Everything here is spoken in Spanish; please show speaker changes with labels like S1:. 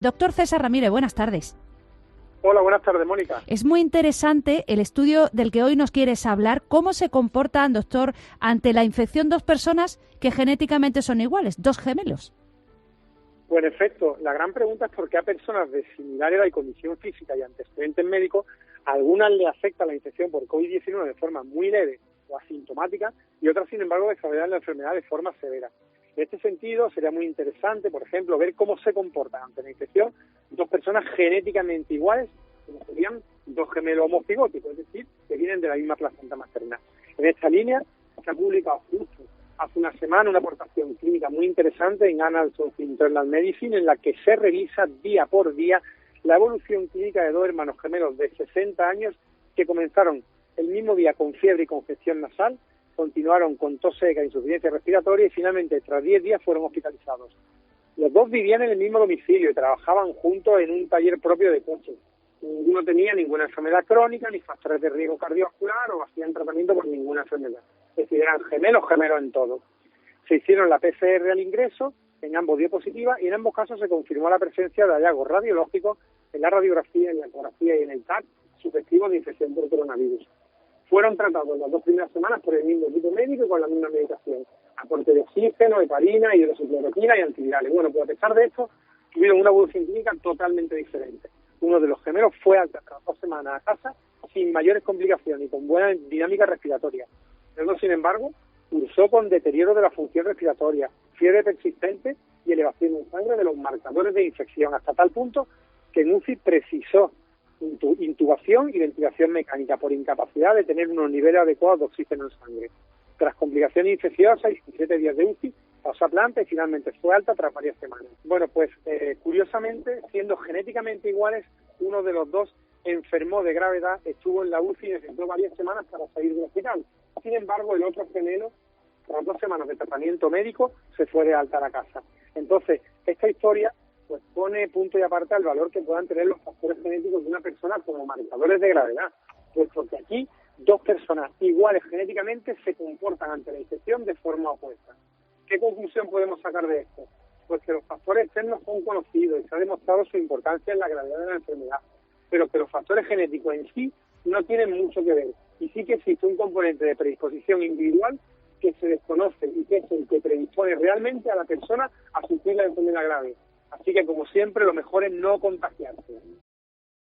S1: Doctor César Ramírez, buenas tardes.
S2: Hola, buenas tardes, Mónica.
S1: Es muy interesante el estudio del que hoy nos quieres hablar. ¿Cómo se comportan, doctor, ante la infección dos personas que genéticamente son iguales, dos gemelos?
S2: Pues en efecto, la gran pregunta es por qué a personas de similar edad y condición física y antecedentes médicos, a algunas le afecta la infección por COVID-19 de forma muy leve o asintomática y otras, sin embargo, desarrollan la enfermedad de forma severa. En este sentido, sería muy interesante, por ejemplo, ver cómo se comportan ante la infección dos personas genéticamente iguales, como serían dos gemelos homocigóticos, es decir, que vienen de la misma placenta materna. En esta línea se ha publicado justo hace una semana una aportación clínica muy interesante en Annals of Internal Medicine, en la que se revisa día por día la evolución clínica de dos hermanos gemelos de 60 años que comenzaron el mismo día con fiebre y congestión nasal, continuaron con tos seca e insuficiencia respiratoria y finalmente, tras 10 días, fueron hospitalizados. Los dos vivían en el mismo domicilio y trabajaban juntos en un taller propio de coches. Ninguno tenía ninguna enfermedad crónica, ni factores de riesgo cardiovascular o hacían tratamiento por ninguna enfermedad. Es decir, eran gemelos en todo. Se hicieron la PCR al ingreso, en ambos dio positiva y en ambos casos se confirmó la presencia de hallazgos radiológicos en la radiografía, en la ecografía y en el TAC sugestivos de infección por coronavirus. Fueron tratados en las 2 primeras semanas por el mismo equipo médico y con la misma medicación. Aporte de oxígeno, heparina, hidroxicloroquina y antivirales. Bueno, pues a pesar de esto, tuvieron una evolución clínica totalmente diferente. Uno de los gemelos fue alta tras 2 semanas a casa, sin mayores complicaciones y con buena dinámica respiratoria. El otro, sin embargo, cursó con deterioro de la función respiratoria, fiebre persistente y elevación en sangre de los marcadores de infección, hasta tal punto que en UCI precisó intubación y ventilación mecánica por incapacidad de tener unos niveles adecuados de oxígeno en sangre. Tras complicaciones infecciosas y 17 días de UCI, pasó a planta y finalmente fue alta tras varias semanas. Bueno, pues curiosamente, siendo genéticamente iguales, uno de los dos enfermó de gravedad, estuvo en la UCI y necesitó varias semanas para salir del hospital. Sin embargo, el otro gemelo, tras 2 semanas de tratamiento médico, se fue de alta a la casa. Entonces, esta historia pues pone punto y aparte al valor que puedan tener los factores genéticos de una persona como marcadores de gravedad, puesto que aquí dos personas iguales genéticamente se comportan ante la infección de forma opuesta. ¿Qué conclusión podemos sacar de esto? Pues que los factores externos son conocidos y se ha demostrado su importancia en la gravedad de la enfermedad, pero que los factores genéticos en sí no tienen mucho que ver, y sí que existe un componente de predisposición individual que se desconoce y que es el que predispone realmente a la persona a sufrir la enfermedad grave. Así que, como siempre, lo mejor es no contagiarse.